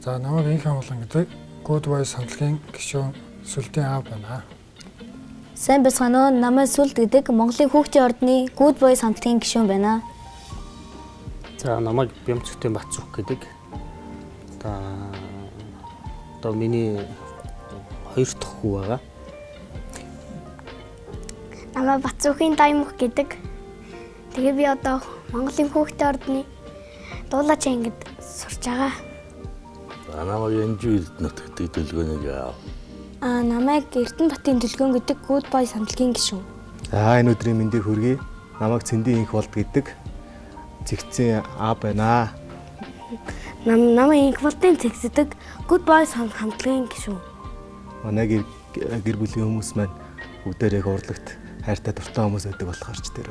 За намайг Инх Амгалан гэдэг Good Voice хамтлагийн гишүүн Сүлдийн аав байна. Сайн байцгаана уу? Намайг Сүлд гэдэг Монголын хүүхдийн ордны Good Voice хамтлагийн гишүүн байна. За намайг Бямцгтын Бацуух гэдэг. Одоо миний хоёр дахь хүү байгаа. Намайг Бацуухын Даймх гэдэг. Тэгээ би одоо Монголын хүүхдийн ордны дуулаач ангид сурч байгаа. Намайг Энжүү Эрдэнэт гэдэг дэлгөөнийг аав. Намайг Эрдэнэбатын дэлгөөн гэдэг Good Voice хамтлагийн гишүүн. За энэ өдрийн мэндийг хүргэе. Намайг Цэндийн Инх болд гэдэг Цэгцэн аав байна. Намайг Инх болдын Цэгцэдэг Good Voice хамтлагийн гишүүн. Манай гэр бүлийн хүмүүс маань бүгдээрээ урлагт хайртай дуртай хүмүүс байдаг болохоор ч тэр.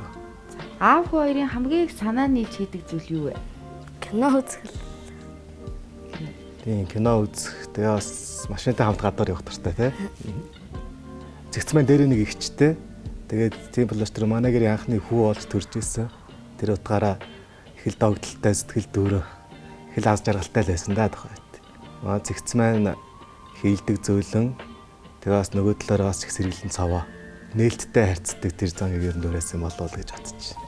Аав хоёрын хамгийн их санаа нийлж хийдэг зүйл юу вэ? Кино үзэх. Тийм кино үзэх. Тэгээ бас машинтай хамт гадаар явах дуртай тий. Цэгцмэн дээр нэг ихчтэй. Тэгээд тийм болооч тэр манай гэрийн анхны хүү болж төрж ирсэн. Тэр утгаараа их л догдолтой сэтгэл дүүрөө их л аз жаргалтай л байсан да тухайд. Цэгцмэн хийлдэг зөөлөн тэгээ бас нөгөө талаараа бас их сэргэлэн цаваа. Нээлттэй харьцдаг тэр зангийг ер нь дөрөөсөн болов гэж бодчих.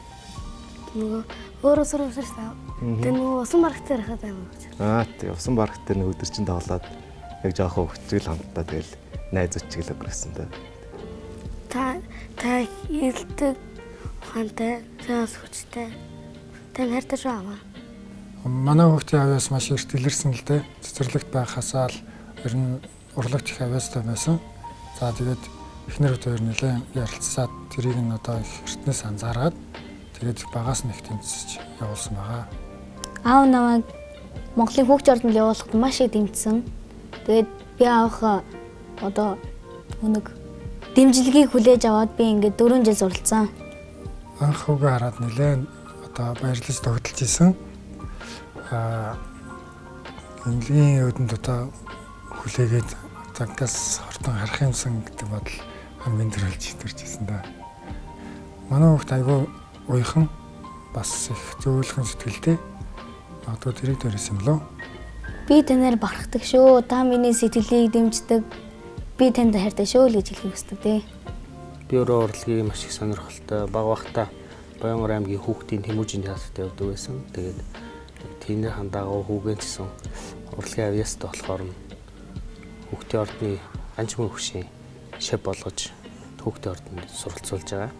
Нөгөө өөрөө сурвалжлаа. Тэр нөгөө усан барагтаар хахад аймаг. Тийм усан барагт тэр нэг өдөр чинь тоглоод яг жоохон хөвчгөл хамтдаа тэгэл найз үчиглээ өгсөн да. Та хэлдэг ухаантай, цаас хүчтэй. Тань хайртай шүү аваа. Манай хүүхдийн авьяас маш их дэлгэрсэн л дээ. Цэцэрлэгт байхасаа л ер нь урлагт их авьяастай байсан. За тэгээд эхнэр хоёр нэлээд ярилцсаад тэрийг нь одоо их эртнээс анзаараад тэгээд багаас нь их тэмцэж явуулсан байгаа. Аав намайг Монголын хүүхдийн ордонд явуулахад маш их дэмжсэн. Тэгээд би аавынхаа одоо нэг дэмжлэгийг хүлээж аваад би ингээд 4 жил суралцсан. Анх хүүгээ хараад нэлээд одоо баярлаж тогтолж исэн. Энгийн өдөнд одоо хүлээгээд загтаас хортон харах юмсан гэдэг бодол хамгийн төрөлж төрж исэн да. Манай хүүхд айгүй уйхан бас их зөөлхөн сэтгэлтэй. Одоо тэрийг дөрөсөн юм лөө. Би танаар бахархдаг шүү. Та миний сэтгэлийг дэмждэг. Би танд хайртай шүү л гэж хэлхийг хүсдэг дээ. Би өөрөө урлагийн маш их сонирхолтой. Бага бахта Баянгор аймгийн хүүхдийн Тэмүүжийн театрт явдаг байсан. Тэгээд тийний хандаагаа хүүгэн гэсэн урлагийн авьяастай болохоор хүүхдийн ордны ганчмын хөвшин шав болгож хүүхдийн ордонд суралцуулж байгаа.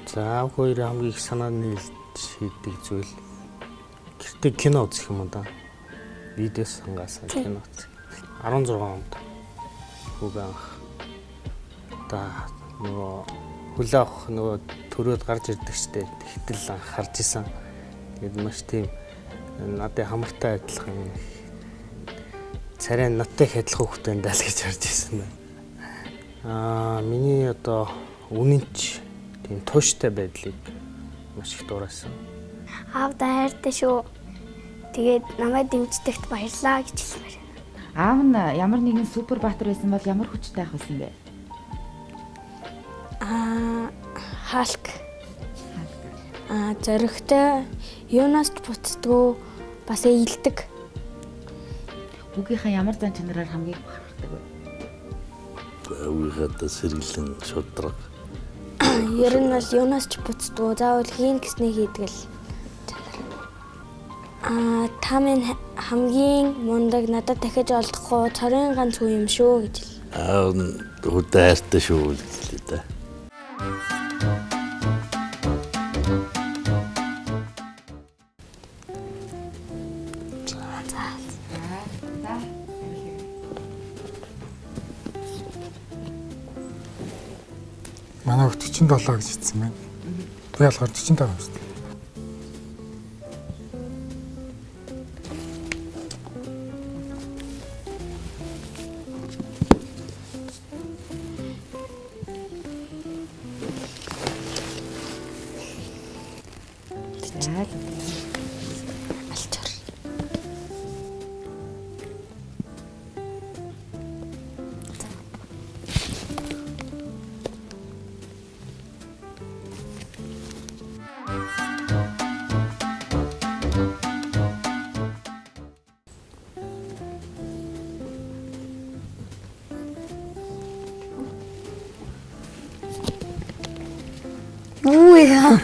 За аав хоёрын хамгийн их санаа нийлж хийдэг зүйл гэртээ кино үзэх юм да. Видео сангаас кино үзэх. 16 онд хүүгээ анх нөгөө хүлээ авах нөгөө төрөөд гарч ирдэг штеп тэгтэл анх харж исэн. Тэгээд маш тийм надад хамартай адилхан царай надтай их адилхан хүүхдтэй даа л гэж харж исэн байна. Миний одоо үнэнч тийм тууштай байдлыг маш их дуурайсан. Аав та хайртай шүү. Тэгээд намайг дэмждэгт баярлаа гэж хэлмээр. Аав нь ямар нэгэн супер баатар байсан бол ямар хүчтэй ах байсан бэ? Халк. Зоригтой, юунаас ч буцдгүй, бас ээлдэг. Хүүгийнхаа ямар зан чанараар хамгийн их бахархдаг вэ? Үгээд сэргэлэн шудраг. Ер нь бол юунаас ч буцдгүй, заавал хийн гэсний хийдэг л. Та минь хамгийн мундаг надад дахиж олдохгүй цорын ганц хүү юм шүү гэж хэл. Хүүхдээ хайртай шүү гэж хэлээ да. Манай хүүхд 47 гэж хэлсэн байна. Би болохоор 45 юм шүү дээ. яа.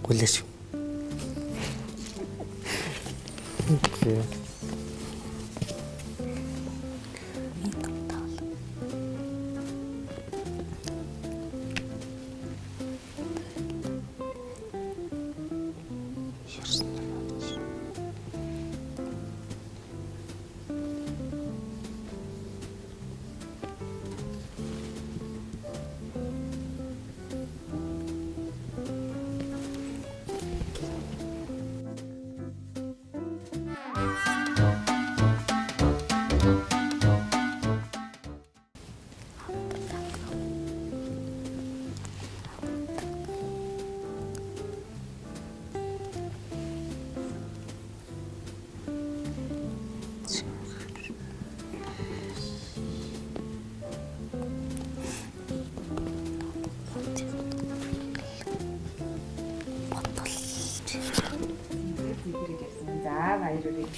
Гүлээш. Окей. За баярлалаа.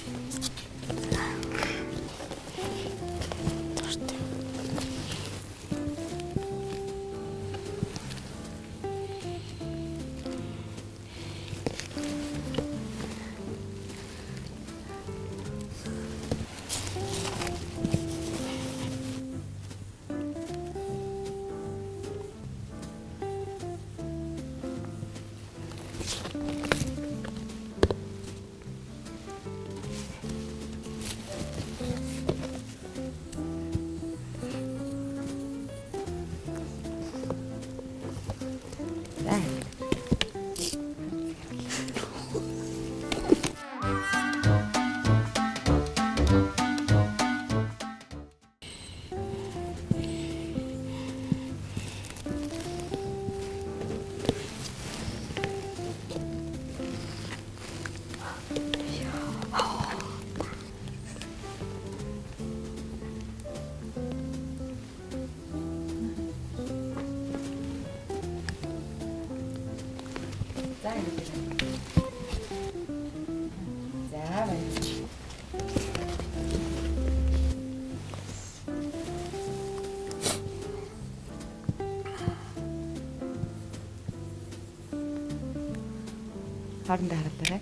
Хоорондоо харагдаарай.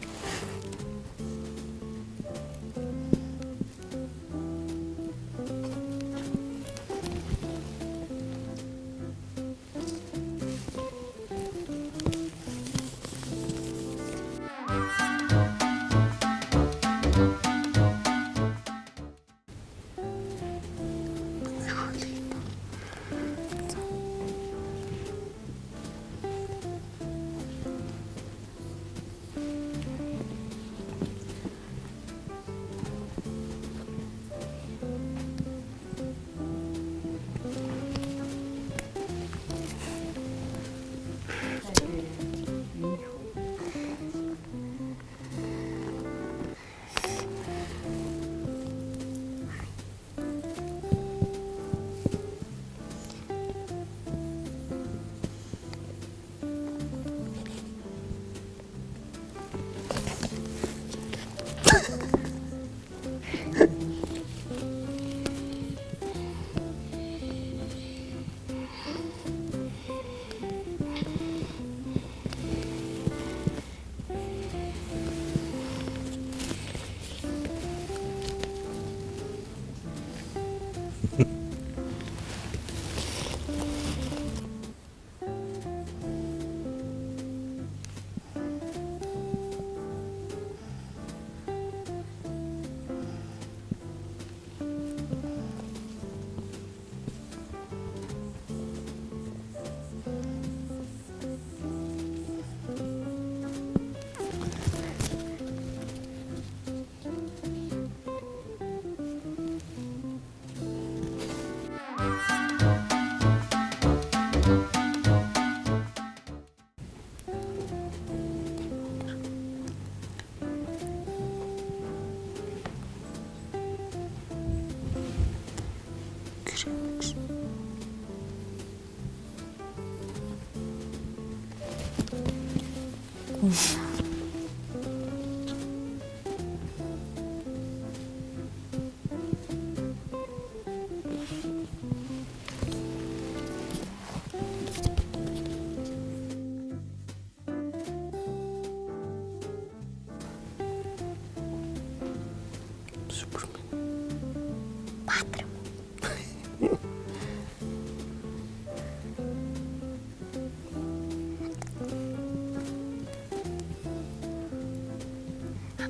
Супермен.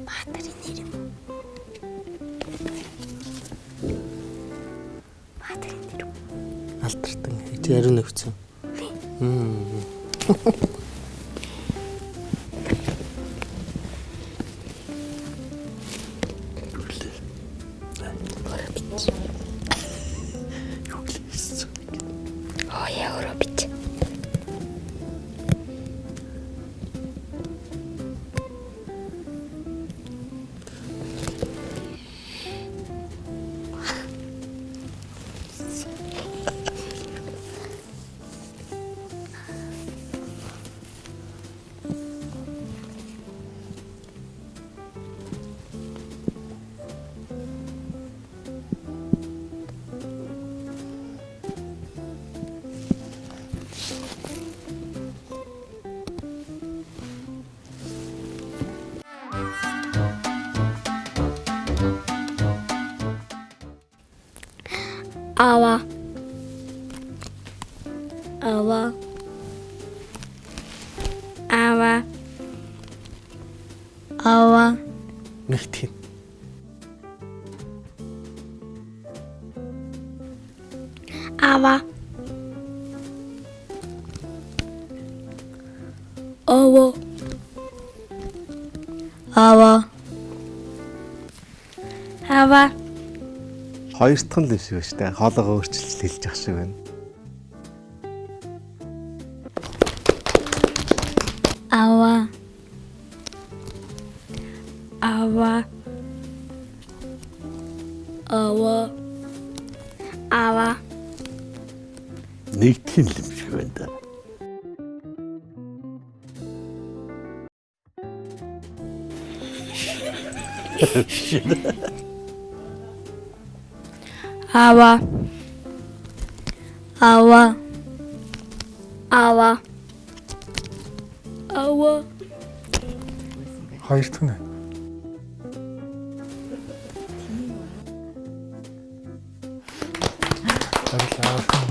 Баатарын нэр юм. Баатарын нэр. Алтартан. Чи ариун нөхцөн. Яа өөрөө бич. Ава. Ава. Ава. Ава. Нэг тийм. Ава. Ава. Ава. Ава. Хоёр дахь нь л юм шиг байна шүү дээ. Хоолойгоо өөрчилж хэлж явах шиг байна. Ава. Ава. Ава. Ава. Нэг тийм л юм шиг байна да. Ава. Ава. Ава. Ава. Хоёр дахь нь. Баярлалаа.